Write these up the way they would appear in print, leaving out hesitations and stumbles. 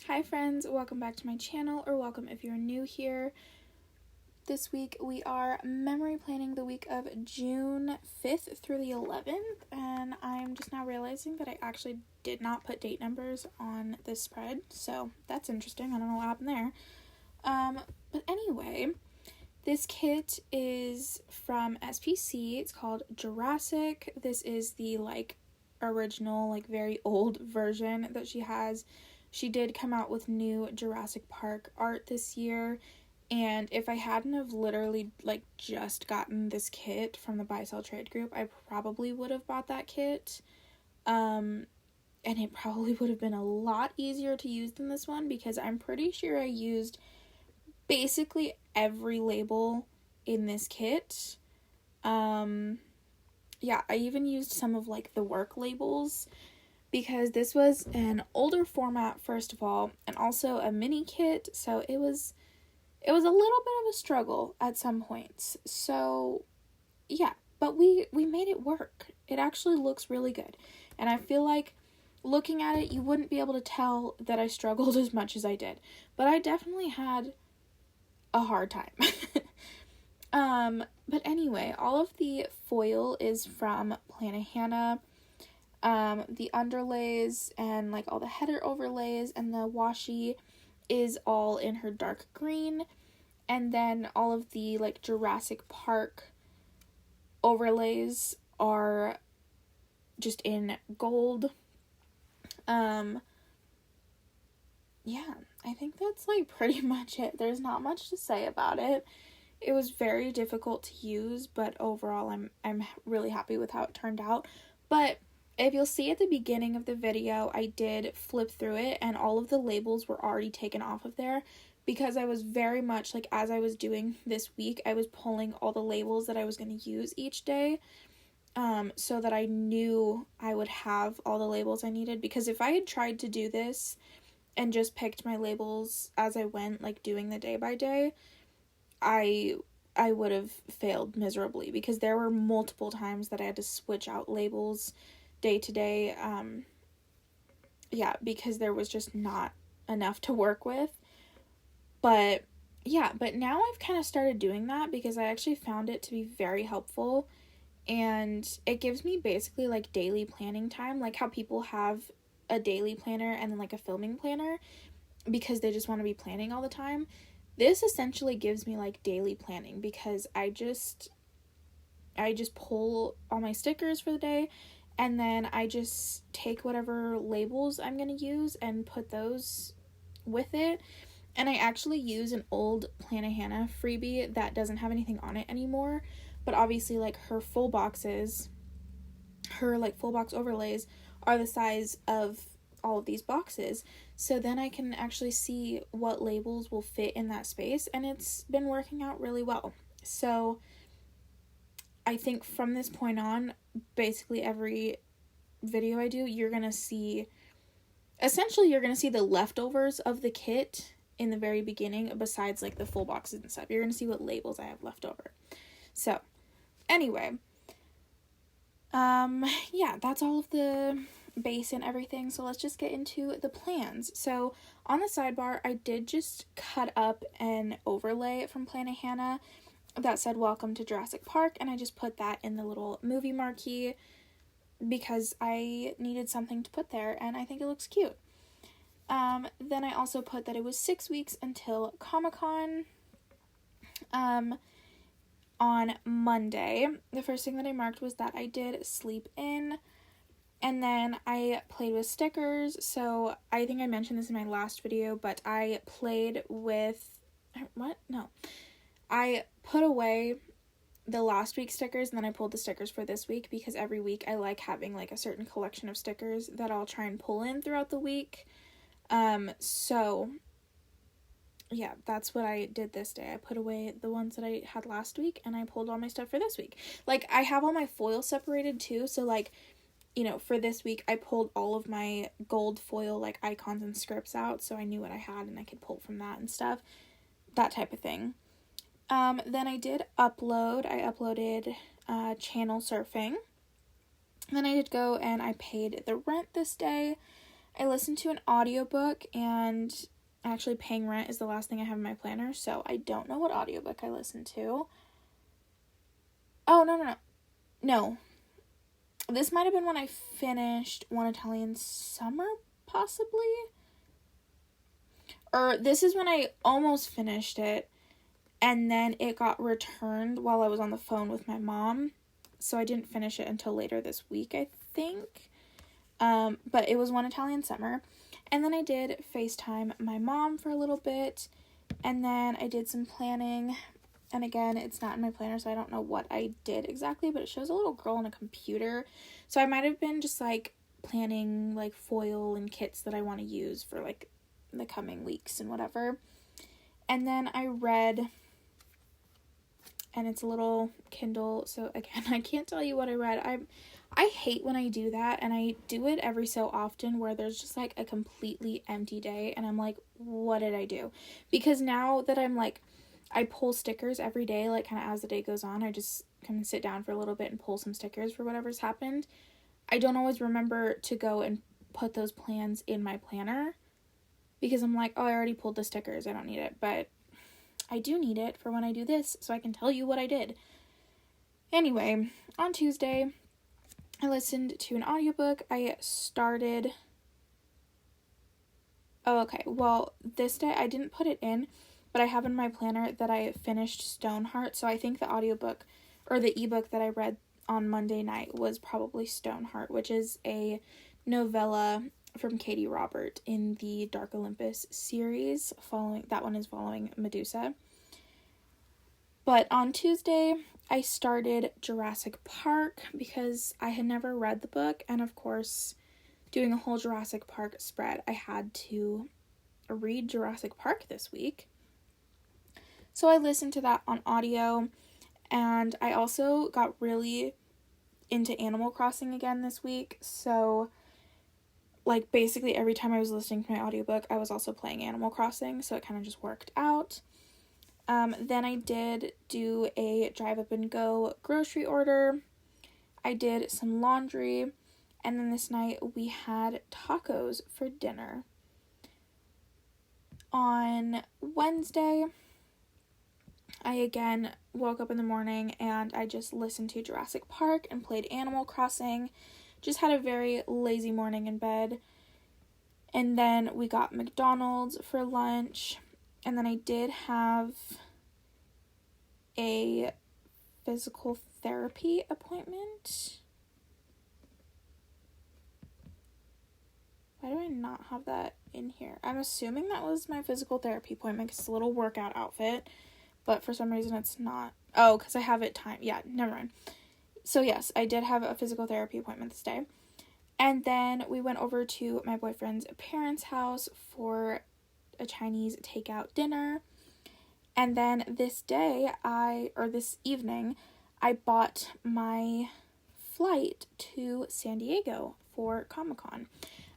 Hi friends, welcome back to my channel, or welcome if you're new here. This week we are memory planning the week of June 5th through the 11th, and I'm just now realizing that I actually did not put date numbers on this spread, so that's interesting. I don't know what happened there. But anyway, this kit is from SPC. It's called Jurassic. This is the original, very old version that she has. She did come out with new Jurassic Park art this year, and if I hadn't have literally just gotten this kit from the buy sell trade group, I probably would have bought that kit. And it probably would have been a lot easier to use than this one, because I'm pretty sure I used basically every label in this kit. Yeah, I even used some of the work labels, because this was an older format, first of all, and also a mini kit, so it was a little bit of a struggle at some points. So yeah, but we made it work. It actually looks really good, and I feel like looking at it, you wouldn't be able to tell that I struggled as much as I did, but I definitely had a hard time. But anyway, all of the foil is from Plannahannah. The underlays and all the header overlays and the washi is all in her dark green, and then all of the Jurassic Park overlays are just in gold. Yeah, I think that's pretty much it. There's not much to say about it. It was very difficult to use, but overall I'm really happy with how it turned out. But if you'll see at the beginning of the video, I did flip through it and all of the labels were already taken off of there, because I was very much as I was doing this week, I was pulling all the labels that I was going to use each day, so that I knew I would have all the labels I needed. Because if I had tried to do this and just picked my labels as I went, doing the day by day, I would have failed miserably, because there were multiple times that I had to switch out labels day to day, because there was just not enough to work with. But now I've kind of started doing that, because I actually found it to be very helpful, and it gives me basically daily planning time, how people have a daily planner and then a filming planner, because they just want to be planning all the time. This essentially gives me daily planning, because I just pull all my stickers for the day, and then I just take whatever labels I'm going to use and put those with it. And I actually use an old Plannahannah freebie that doesn't have anything on it anymore, but obviously her full boxes, her full box overlays are the size of all of these boxes. So then I can actually see what labels will fit in that space, and it's been working out really well. So I think from this point on, basically every video I do, you're going to see the leftovers of the kit in the very beginning, besides the full boxes and stuff. You're going to see what labels I have left over. So anyway, yeah, that's all of the base and everything, so let's just get into the plans. So on the sidebar, I did just cut up an overlay from Plannahannah that said "Welcome to Jurassic Park," and I just put that in the little movie marquee, because I needed something to put there, and I think it looks cute. Then I also put that it was 6 weeks until Comic-Con. On Monday, the first thing that I marked was that I did sleep in, and then I played with stickers. So I think I mentioned this in my last video, but I played with, I put away the last week's stickers, and then I pulled the stickers for this week, because every week I like having a certain collection of stickers that I'll try and pull in throughout the week. So yeah, that's what I did this day. I put away the ones that I had last week, and I pulled all my stuff for this week. I have all my foil separated too, so for this week I pulled all of my gold foil icons and scripts out, so I knew what I had and I could pull from that and stuff, that type of thing. Then I did upload. I uploaded channel surfing. Then I did go and I paid the rent this day, I listened to an audiobook, and actually paying rent is the last thing I have in my planner, so I don't know what audiobook I listened to. Oh, no. This might have been when I finished One Italian Summer, possibly? Or this is when I almost finished it, and then it got returned while I was on the phone with my mom, so I didn't finish it until later this week, I think. But it was One Italian Summer. And then I did FaceTime my mom for a little bit, and then I did some planning. And again, it's not in my planner, so I don't know what I did exactly, but it shows a little girl on a computer. So I might have been just, like, planning, like, foil and kits that I want to use for, like, the coming weeks and whatever. And then I read, and it's a little Kindle, so again, I can't tell you what I read. I hate when I do that, and I do it every so often where there's just, like, a completely empty day, and I'm like, what did I do? Because now that I'm, like, I pull stickers every day, like, kind of as the day goes on. I just kind of sit down for a little bit and pull some stickers for whatever's happened. I don't always remember to go and put those plans in my planner, because I'm like, oh, I already pulled the stickers, I don't need it, but I do need it for when I do this, so I can tell you what I did. Anyway, on Tuesday, I listened to an audiobook. This day, I didn't put it in, but I have in my planner that I finished Stoneheart, so I think the audiobook, or the ebook that I read on Monday night was probably Stoneheart, which is a novella from Katie Robert in the Dark Olympus series. That one is following Medusa. But on Tuesday, I started Jurassic Park because I had never read the book, and of course, doing a whole Jurassic Park spread, I had to read Jurassic Park this week. So I listened to that on audio, and I also got really into Animal Crossing again this week, so, like, basically every time I was listening to my audiobook, I was also playing Animal Crossing, so it kind of just worked out. Then I did do a drive up and go grocery order. I did some laundry, and then this night we had tacos for dinner. On Wednesday, I again woke up in the morning and I just listened to Jurassic Park and played Animal Crossing. Just had a very lazy morning in bed. And then we got McDonald's for lunch. And then I did have a physical therapy appointment. Why do I not have that in here? I'm assuming that was my physical therapy appointment because it's a little workout outfit. But for some reason it's not. Oh, because I have it timed. Yeah, never mind. So yes, I did have a physical therapy appointment this day. And then we went over to my boyfriend's parents' house for a Chinese takeout dinner. And then this evening, I bought my flight to San Diego for Comic-Con.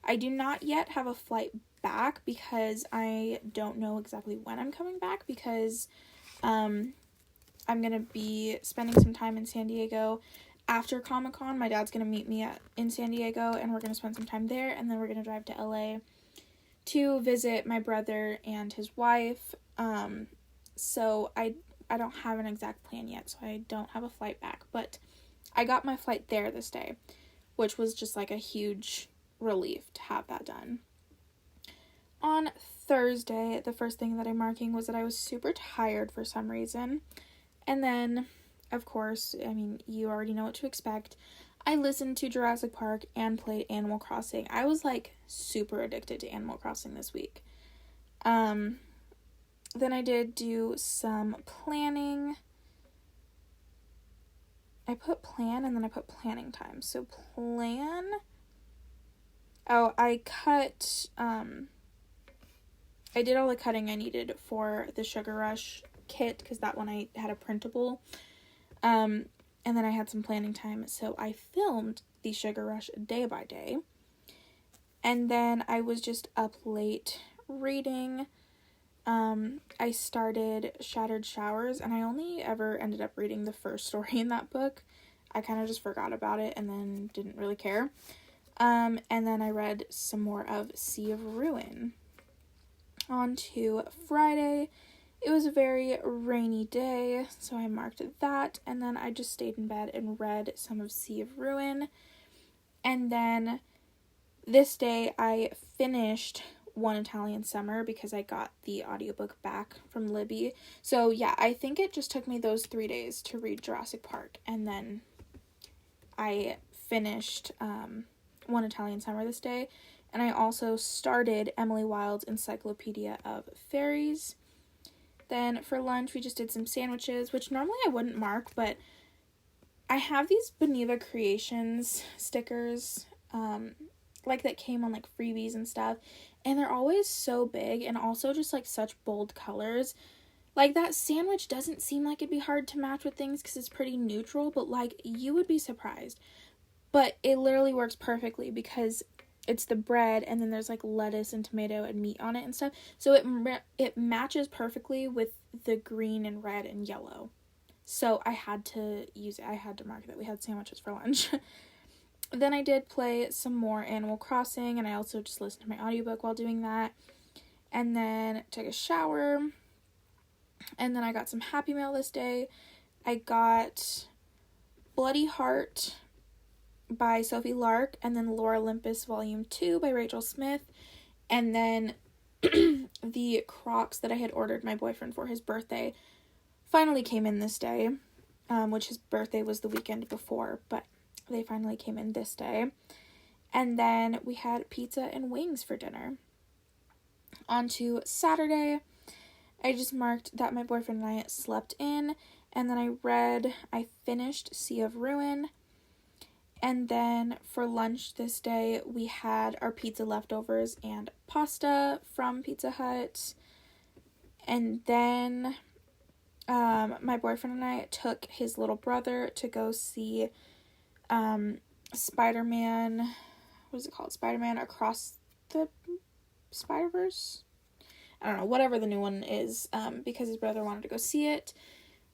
I do not yet have a flight back because I don't know exactly when I'm coming back, because I'm going to be spending some time in San Diego after Comic-Con. My dad's going to meet me in San Diego, and we're going to spend some time there, and then we're going to drive to LA to visit my brother and his wife. So I don't have an exact plan yet, so I don't have a flight back, but I got my flight there this day, which was just like a huge relief to have that done. On Thursday, the first thing that I'm marking was that I was super tired for some reason. And then, of course, I mean, you already know what to expect. I listened to Jurassic Park and played Animal Crossing. I was, like, super addicted to Animal Crossing this week. Then I did do some planning. I put plan and then I put planning time. So plan. Oh, I did all the cutting I needed for the Sugar Rush kit, because that one I had a printable. And then I had some planning time, so I filmed the Sugar Rush day by day. And then I was just up late reading. I started Shattered Showers, and I only ever ended up reading the first story in that book. I kind of just forgot about it and then didn't really care. And then I read some more of Sea of Ruin. On to Friday. It was a very rainy day, so I marked that, and then I just stayed in bed and read some of Sea of Ruin. And then this day I finished One Italian Summer because I got the audiobook back from Libby. So yeah, I think it just took me those 3 days to read Jurassic Park, and then I finished One Italian Summer this day. And I also started Emily Wilde's Encyclopedia of Fairies. Then for lunch, we just did some sandwiches, which normally I wouldn't mark, but I have these Beneva Creations stickers, like that came on like freebies and stuff, and they're always so big and also just like such bold colors. Like that sandwich doesn't seem like it'd be hard to match with things because it's pretty neutral, but like you would be surprised. But it literally works perfectly because it's the bread and then there's like lettuce and tomato and meat on it and stuff. So it matches perfectly with the green and red and yellow. So I had to use it. I had to mark that we had sandwiches for lunch. Then I did play some more Animal Crossing, and I also just listened to my audiobook while doing that. And then took a shower. And then I got some Happy Mail this day. I got Bloody Heart by Sophie Lark, and then Lore Olympus Volume 2 by Rachel Smith, and then the Crocs that I had ordered my boyfriend for his birthday finally came in this day, which his birthday was the weekend before, but they finally came in this day. And then we had pizza and wings for dinner. On to Saturday, I just marked that my boyfriend and I slept in, and then I finished Sea of Ruin. And then for lunch this day, we had our pizza leftovers and pasta from Pizza Hut. And then my boyfriend and I took his little brother to go see Spider-Man, what is it called? Spider-Man Across the Spider-Verse? I don't know, whatever the new one is, because his brother wanted to go see it.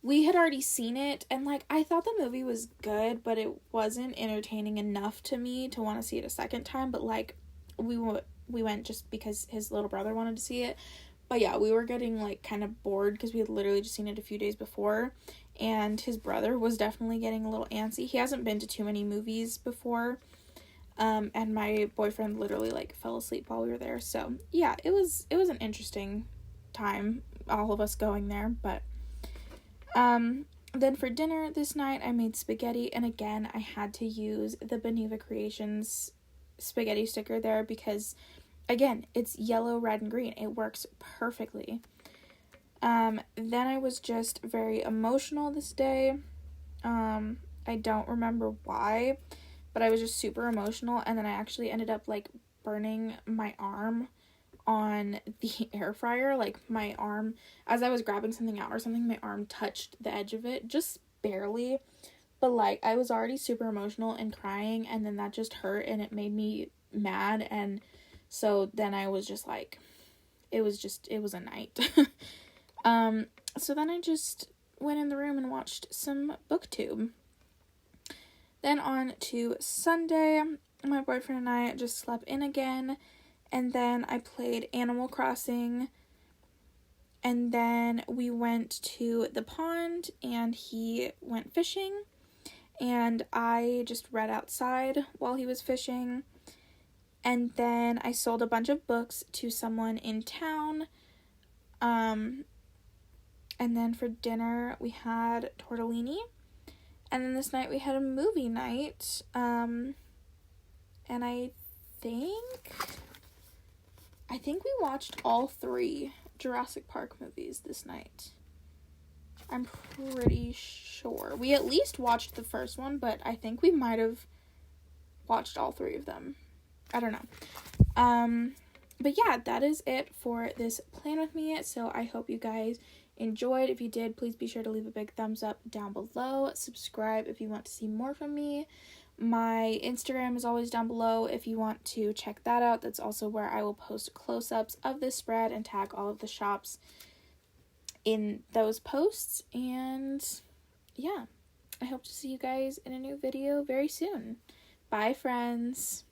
We had already seen it, and, like, I thought the movie was good, but it wasn't entertaining enough to me to want to see it a second time, but, like, we went just because his little brother wanted to see it. But, yeah, we were getting, like, kind of bored because we had literally just seen it a few days before, and his brother was definitely getting a little antsy. He hasn't been to too many movies before, and my boyfriend literally, like, fell asleep while we were there, so, yeah, it was an interesting time, all of us going there, but then for dinner this night, I made spaghetti, and again, I had to use the Beneva Creations spaghetti sticker there because, again, it's yellow, red, and green. It works perfectly. Then I was just very emotional this day. I don't remember why, but I was just super emotional, and then I actually ended up, like, burning my arm on the air fryer. Like, my arm, as I was grabbing something out or something, my arm touched the edge of it, just barely, but, like, I was already super emotional and crying, and then that just hurt, and it made me mad, and so then I was just, like, it was a night. So then I just went in the room and watched some BookTube. Then on to Sunday, my boyfriend and I just slept in again. And then I played Animal Crossing, and then we went to the pond, and he went fishing, and I just read outside while he was fishing, and then I sold a bunch of books to someone in town, and then for dinner we had tortellini, and then this night we had a movie night, and I think we watched all 3 Jurassic Park movies this night. I'm pretty sure. We at least watched the first one, but I think we might have watched all 3 of them. I don't know. But yeah, that is it for this plan with me. So I hope you guys enjoyed. If you did, please be sure to leave a big thumbs up down below. Subscribe if you want to see more from me. My Instagram is always down below if you want to check that out. That's also where I will post close-ups of this spread and tag all of the shops in those posts. And yeah, I hope to see you guys in a new video very soon. Bye, friends.